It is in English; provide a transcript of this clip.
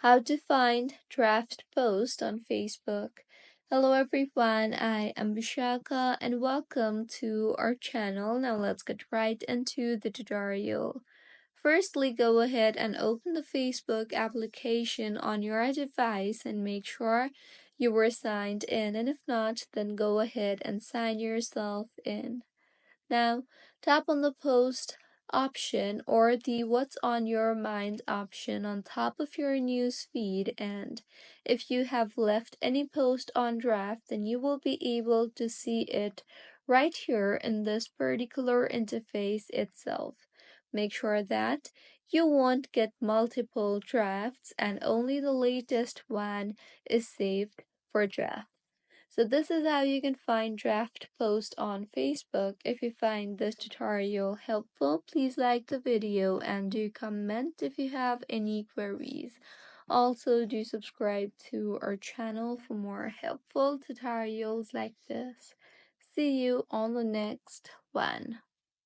How to find draft post on Facebook. Hello everyone, I am Vishaka and welcome to our channel. Now let's get right into the tutorial. Firstly, go ahead and open the Facebook application on your device and make sure you were signed in, and if not, then go ahead and sign yourself in. Now, tap on the post option or the what's on your mind option on top of your news feed, and if you have left any post on draft, then you will be able to see it right here in this particular interface itself. Make sure that you won't get multiple drafts and only the latest one is saved for draft. So this is how you can find draft post on Facebook. If you find this tutorial helpful, please like the video and do comment if you have any queries. Also, do subscribe to our channel for more helpful tutorials like this. See you on the next one.